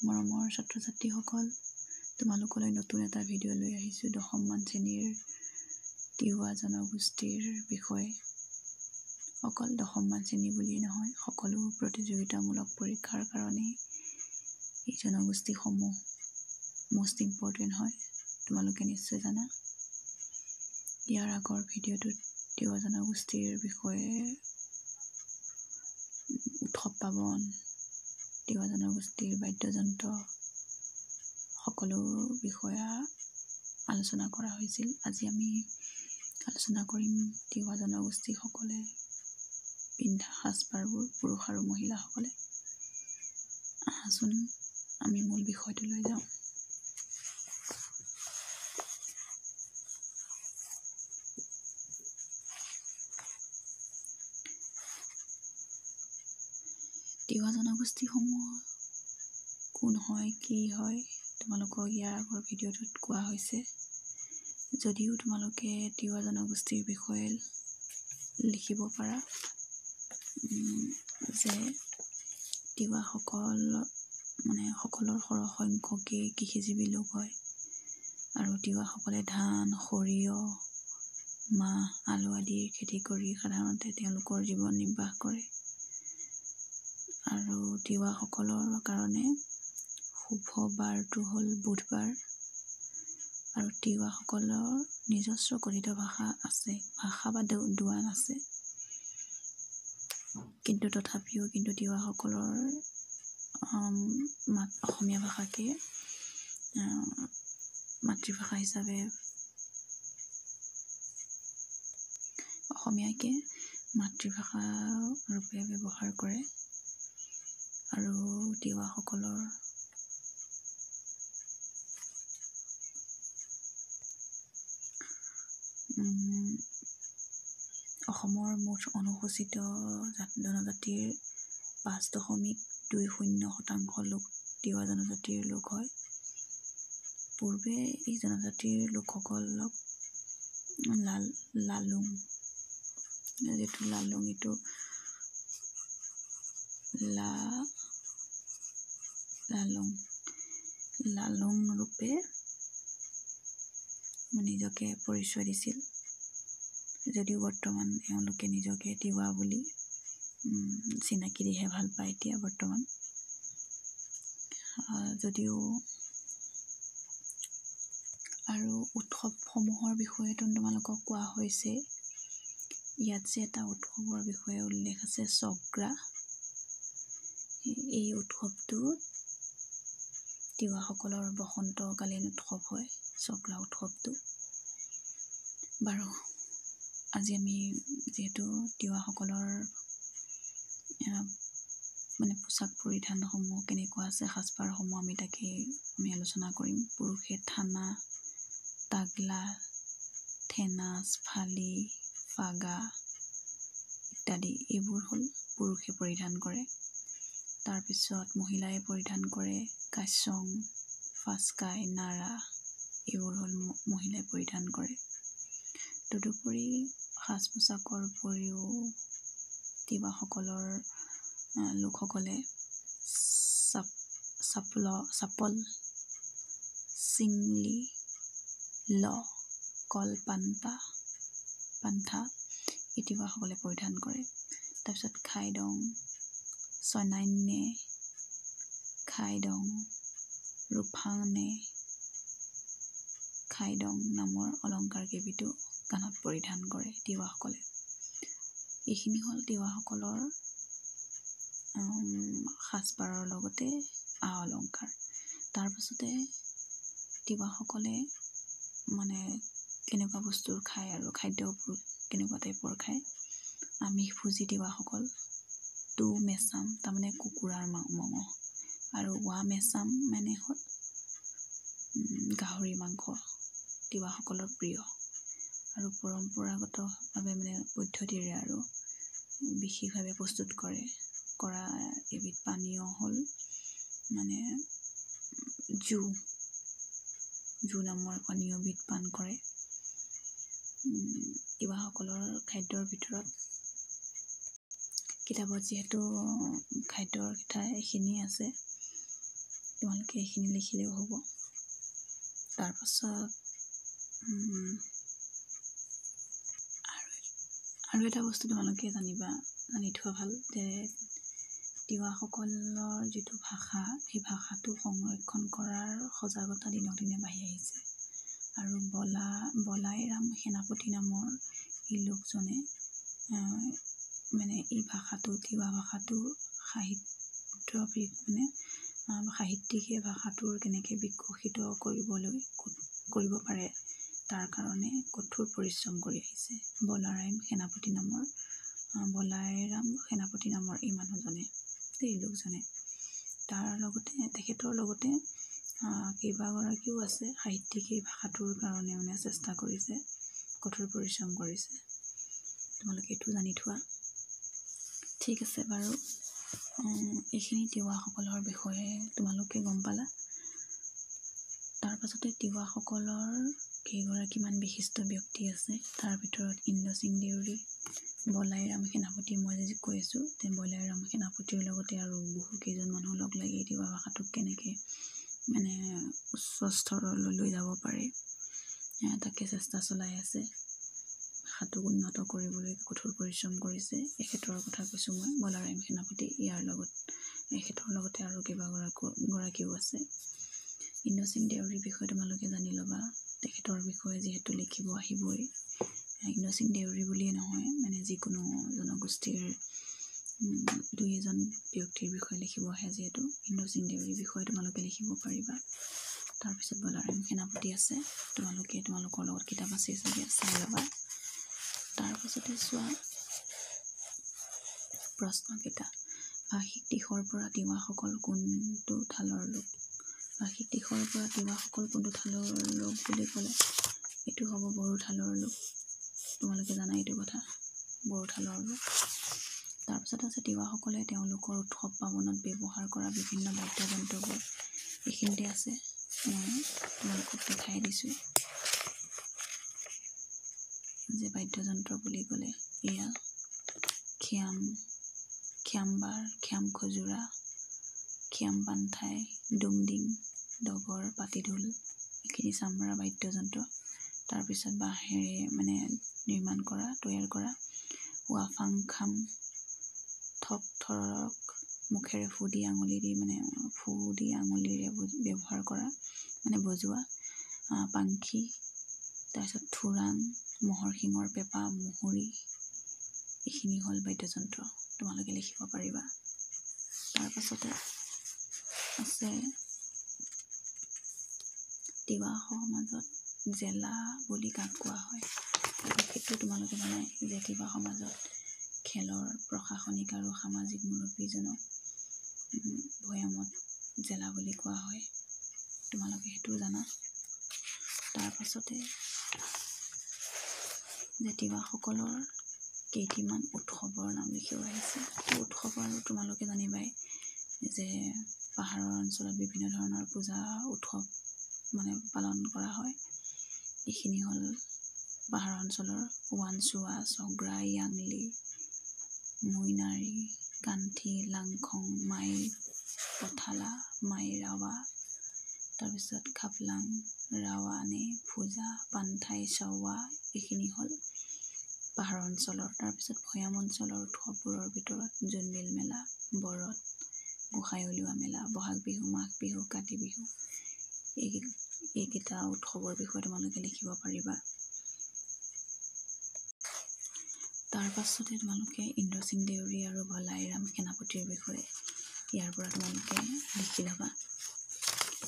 মৰমৰ ছাত্ৰ-ছাত্ৰীসকল, তোমালোকলৈ নতুন এটা ভিডিঅ' লৈ আহিছোঁ 10মান শ্ৰেণীৰ তিৱা জনগোষ্ঠীৰ বিষয়ে। অকল 10মান শ্ৰেণী বুলিয়েই নহয়, সকলো প্ৰতিযোগিতামূলক পৰীক্ষাৰ কাৰণে এই জনগোষ্ঠীসমূহ মষ্ট ইম্পৰ্টেণ্ট হয়, তোমালোকে নিশ্চয় জানা। ইয়াৰ আগৰ ভিডিঅ'টোত তিৱা জনগোষ্ঠীৰ বিষয়ে উৎসৱ পাৰ্বণ, তিৱা জনগোষ্ঠীৰ বাদ্যযন্ত্ৰ সকলো বিষয়া আলোচনা কৰা হৈছিল। আজি আমি আলোচনা কৰিম তিৱা জনগোষ্ঠীসকলে পিন্ধা সাজপাৰবোৰ, পুৰুষ আৰু মহিলাসকলে। আহাচোন আমি মূল বিষয়টোলৈ যাওঁ। তিৱা জনগোষ্ঠীসমূহ কোন হয়, কি হয়, তোমালোকক ইয়াৰ আগৰ ভিডিঅ'টোত কোৱা হৈছে। যদিও তোমালোকে তিৱা জনগোষ্ঠীৰ বিষয়ে লিখিব পাৰা যে তিৱাসকল সকলৰ সৰহ সংখ্যকেই কৃষিজীৱী লোক হয় আৰু তিৱাসকলে ধান, সৰিয়হ, মাহ, আলু আদিৰ খেতি কৰি সাধাৰণতে তেওঁলোকৰ জীৱন নিৰ্বাহ কৰে। আৰু তিৱাসকলৰ কাৰণে শুভ বাৰটো হ'ল বুধবাৰ। আৰু তিৱাসকলৰ নিজস্ব কথিত ভাষা আছে, ভাষা বা দোৱান আছে। কিন্তু তথাপিও তিৱাসকলৰ অসমীয়া ভাষাকে মাতৃভাষা হিচাপে অসমীয়াকে মাতৃভাষা ৰূপে ব্যৱহাৰ কৰে। আৰু তিৱাসকলৰ অসমৰ মুঠ অনুসূচিত জনজাতিৰ 5.20% লোক তিৱা জনজাতিৰ লোক হয়। পূৰ্বে এই জনজাতিৰ লোকসকলক লালুং এইটো লালুং ৰূপে নিজকে পৰিচয় দিছিল। যদিও বৰ্তমান এওঁলোকে নিজকে তিৱা বুলি চিনাকি দিহে ভাল পায় এতিয়া বৰ্তমান। যদিও আৰু উৎসৱসমূহৰ বিষয়েতো তোমালোকক কোৱা হৈছে। ইয়াত যে এটা উৎসৱৰ বিষয়ে উল্লেখ আছে, চগ্ৰা। এই উৎসৱটো তিৱাসকলৰ বসন্তকালীন উৎসৱ হয়, চগ্ৰা উৎসৱটো। বাৰু আজি আমি যিহেতু তিৱাসকলৰ পোচাক পৰিধানসমূহ কেনেকুৱা আছে, সাজপাৰসমূহ আমি আলোচনা কৰিম। পুৰুষে থানা, তাগলা, থেনাজ, ফালি, ফাগা ইত্যাদি এইবোৰ হ'ল পুৰুষে পৰিধান কৰে। তাৰপিছত মহিলাই পৰিধান কৰে কাশ্যং, ফাস্কাই, নাৰা, এইবোৰ হ'ল মহিলাই পৰিধান কৰে। তদুপৰি সাজ পোছাকৰ উপৰিও তিৱাসকলৰ লোকসকলে চাপল, চিংলি, কলপান্থা এই তিৱাসকলে পৰিধান কৰে। তাৰপিছত খাইডং, চনান্যে, খাইডং, ৰুফাংনে, খাইডং নামৰ অলংকাৰ কেইবিধো কাণত পৰিধান কৰে তিৱাসকলে। এইখিনি হ'ল তিৱাসকলৰ সাজপাৰৰ লগতে আ অলংকাৰ। তাৰপাছতে তিৱাসকলে কেনেকুৱা বস্তুৰ খায় আৰু খাদ্যবোৰ কেনেকুৱা টাইপৰ খায়। আমিষভোজী তিৱাসকল। টু মেচাম তাৰমানে কুকুৰাৰ মঙহ, আৰু ৱা মেচাম হ'ল গাহৰি মাংস তিৱাসকলৰ প্ৰিয়। আৰু পৰম্পৰাগতভাৱে পদ্ধতিৰে আৰু বিশেষভাৱে প্ৰস্তুত কৰা এবিধ পানীয় হ'ল জু নামৰ পানীয়বিধ পান কৰে। তিৱাসকলৰ খাদ্যৰ ভিতৰত কিতাপত যিহেতু খাদ্যৰ কথা এইখিনি আছে, তোমালোকে এইখিনি লিখিলেও হ'ব। তাৰপাছত আৰু এটা বস্তু তোমালোকে জানি থোৱা ভাল যে তিৱাসকলৰ যিটো ভাষা, সেই ভাষাটো সংৰক্ষণ কৰাৰ সজাগতা দিনক দিনে বাঢ়ি আহিছে। আৰু বলাইৰাম সেনাপতি নামৰ এই লোকজনে মানে এই ভাষাটো, তিৱা ভাষাটো সাহিত্যিকে ভাষাটোৰ কেনেকৈ বিকশিত কৰিব পাৰে তাৰ কাৰণে কঠোৰ পৰিশ্ৰম কৰি আহিছে। বলাইৰাম সেনাপতি নামৰ এই মানুহজনে, এই লোকজনে। তেখেতৰ লগতে কেইবাগৰাকীও আছে সাহিত্যিক এই ভাষাটোৰ কাৰণে চেষ্টা কৰিছে, কঠোৰ পৰিশ্ৰম কৰিছে। তোমালোকে এইটো জানি থোৱা। ঠিক আছে বাৰু, এইখিনি তিৱাসকলৰ বিষয়ে তোমালোকে গম পালা। তাৰ পাছতে তিৱাসকলৰ কেইগৰাকীমান বিশিষ্ট ব্যক্তি আছে। তাৰ ভিতৰত ইন্দ্ৰসিং দেউৰী, বলাইৰাম সেনাপতি, মই যে কৈ আছোঁ বলাইৰাম সেনাপতিৰ লগতে আৰু বহু কেইজন মানুহ লগ লাগি তিৱা ভাষাটোক কেনেকৈ উচ্চ স্তৰলৈ লৈ যাব পাৰে তাকে চেষ্টা চলাই আছে। ভাষাটোক উন্নত কৰিবলৈ কঠোৰ পৰিশ্ৰম কৰিছে। এখেতৰ কথা কৈছোঁ মই, বলাইৰাম সেনাপতি। এখেতৰ লগতে আৰু কেইবাগৰাকীও আছে। ইন্দ্ৰসিং দেউৰীৰ বিষয়ে তোমালোকে জানি ল'বা। তেখেতৰ বিষয়ে যিহেতু লিখিব আহিবই, ইন্দ্ৰসিং দেউৰী বুলিয়ে নহয়, যিকোনো জনগোষ্ঠীৰ দুই এজন ব্যক্তিৰ বিষয়ে লিখিব আহে যিহেতু, ইন্দ্ৰসিং দেউৰীৰ বিষয়ে তোমালোকে লিখিব পাৰিবা। তাৰপিছত বলাইৰাম সেনাপতি আছে, তোমালোকৰ লগত কিতাপ আছে চাগে, চাই ল'বা। তাৰপাছতে চোৱা প্ৰশ্নকেইটা। ভাষিক দিশৰ পৰা তিৱাসকল কোনটো ঠালৰ লোক? ভাষিক দিশৰ পৰা তিৱাসকল কোনটো ঠালৰ লোক বুলি ক'লে এইটো হ'ব বড়ো ঠালৰ লোক। তোমালোকে জানা এইটো কথা, বড়ো ঠালৰ লোক। তাৰপিছত আছে তিৱাসকলে তেওঁলোকৰ উৎসৱ পাৰ্বণত ব্যৱহাৰ কৰা বিভিন্ন বাদ্যযন্ত্ৰবোৰ। এইখিনিতে আছে, মই তোমালোকক দেখাই দিছোঁ যে বাদ্যযন্ত্ৰ বুলি ক'লে এয়া খ্যামবাৰ, খ্যাম খজোৰা, খ্যাম পান্থাই, ডুমডিং, ডগৰ, পাতিঢোল, এইখিনি চামৰা বাদ্যযন্ত্ৰ। তাৰপিছত বাঁহেৰে তৈয়াৰ কৰা ৱাফাং খাম, থক থৰক, মুখেৰে ফু দি আঙুলিৰে ব্যৱহাৰ কৰা বজোৱা পাংখি, তাৰপিছত থোৰাং, মহৰ শিঙৰ পেঁপা, মুহুৰি, এইখিনি হ'ল বাদ্যযন্ত্ৰ। তোমালোকে লিখিব পাৰিবা। তাৰপাছতে আছে তিৱা সমাজত জেলা বুলি কাক কোৱা হয়? সেইটো তোমালোকে জানাই যে তিৱা সমাজত খেলৰ প্ৰশাসনিক আৰু সামাজিক মুৰব্বীজনক ভৈয়ামত জেলা বুলি কোৱা হয়। তোমালোকে সেইটো জানা। তাৰপাছতে যে তিৱাসকলৰ কেইটিমান উৎসৱৰ নাম লিখিব আহিছে। উৎসৱ আৰু তোমালোকে জানিবাই যে পাহাৰৰ অঞ্চলত বিভিন্ন ধৰণৰ পূজা উৎসৱ পালন কৰা হয়। এইখিনি হ'ল পাহাৰৰ অঞ্চলৰ ওৱানচুৱা, চগ্ৰা, য়াংলি, মৈনাৰী, কান্থি, লাংখং, মাই পথালা, মাই ৰাৱা, তাৰপিছত খাপলাং, ৰাৱানে, ফুজা, পান্থাই, চাৱা, এইখিনি হ'ল পাহাৰৰ অঞ্চলৰ। তাৰপিছত ভৈয়াম অঞ্চলৰ উৎসৱবোৰৰ ভিতৰত জোনবিল মেলা, বৰত, গোসাঁই উলিওৱা মেলা, বহাগ বিহু, মাঘ বিহু, কাতি বিহু, এইকেইটা উৎসৱৰ বিষয়ে তোমালোকে লিখিব পাৰিবা। তাৰপাছতে তোমালোকে ইন্দ্ৰসিং দেউৰী আৰু বলাইৰাম সেনাপতিৰ বিষয়ে ইয়াৰ পৰা তোমালোকে লিখি ল'বা।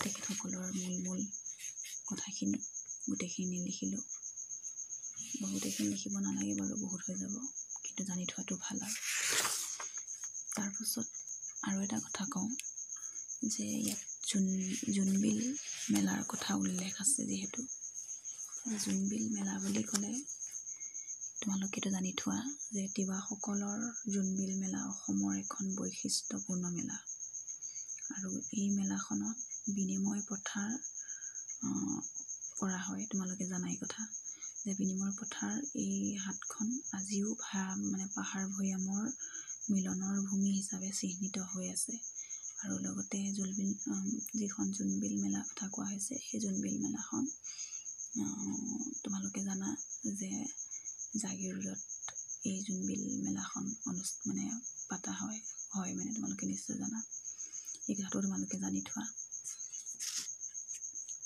তেখেতসকলৰ মূল কথাখিনি গোটেইখিনি লিখিলোঁ। গোটেইখিনি লিখিব নালাগে বাৰু, বহুত হৈ যাব, কিন্তু জানি থোৱাটো ভাল। আৰু তাৰপাছত আৰু এটা কথা কওঁ যে ইয়াত জোনবিল মেলাৰ কথা উল্লেখ আছে। যিহেতু জোনবিল মেলা বুলি ক'লে তোমালোকেতো জানি থোৱা যে তিৱাসকলৰ জোনবিল মেলা অসমৰ এখন বৈশিষ্ট্যপূৰ্ণ মেলা। আৰু এই মেলাখনত বিনিময় প্ৰথাৰ কৰা হয়। তোমালোকে জানাই কথা যে বিনিময় প্ৰথাৰ এই হাটখন আজিও পাহাৰ ভৈয়ামৰ মিলনৰ ভূমি হিচাপে চিহ্নিত হৈ আছে। আৰু লগতে যিখন জোনবিল মেলা কথা কোৱা হৈছে সেই জোনবিল মেলাখন তোমালোকে জানা যে জাগিৰোডত এই জোনবিল মেলাখন পাতা হয় মানে তোমালোকে নিশ্চয় জানা। এই কথাটো তোমালোকে জানি থোৱা।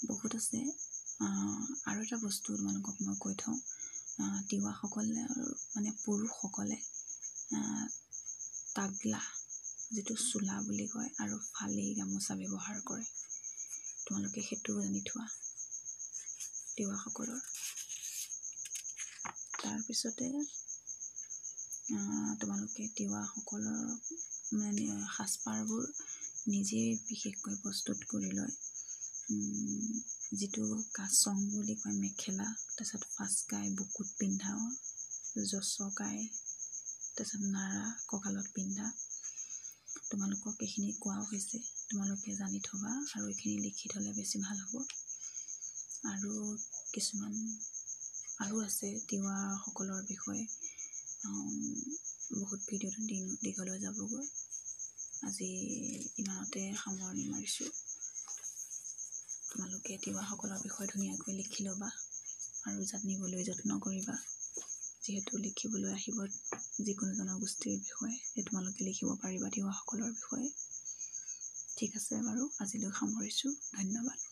বহুত আছে। আৰু এটা বস্তু তোমালোকক মই কৈ থওঁ, তিৱাসকলে পুৰুষসকলে তাগলা যিটো চোলা বুলি কয় আৰু ফালি গামোচা ব্যৱহাৰ কৰে। তোমালোকে সেইটোও জানি থোৱা তিৱাসকলৰ। তাৰপিছতে তোমালোকে তিৱাসকলৰ সাজপাৰবোৰ নিজেই বিশেষকৈ প্ৰস্তুত কৰি লয়। যিটো কাচং বুলি কয় মেখেলা, তাৰপিছত ফাচকাই বুকুত পিন্ধা, জচকাই, তাৰপিছত নাৰা কঁকালত পিন্ধা। তোমালোকক এইখিনি কোৱাও হৈছে, তোমালোকে জানি থবা আৰু এইখিনি লিখি থ'লে বেছি ভাল হ'ব। আৰু কিছুমান আৰু আছে তিৱাসকলৰ বিষয়ে, বহুত ভিডিঅ'টো দীঘলৈ যাবগৈ। আজি ইমানতে সামৰণি মাৰিছোঁ। তোমালোকে তিৱাসকলৰ বিষয়ে ধুনীয়াকৈ লিখি ল'বা আৰু জানিবলৈ যত্ন কৰিবা। যিহেতু লিখিবলৈ আহিব যিকোনো জনগোষ্ঠীৰ বিষয়ে, তোমালোকে লিখিব পাৰিবা তিৱাসকলৰ বিষয়ে। ঠিক আছে বাৰু, আজিলৈ সামৰিছোঁ। ধন্যবাদ।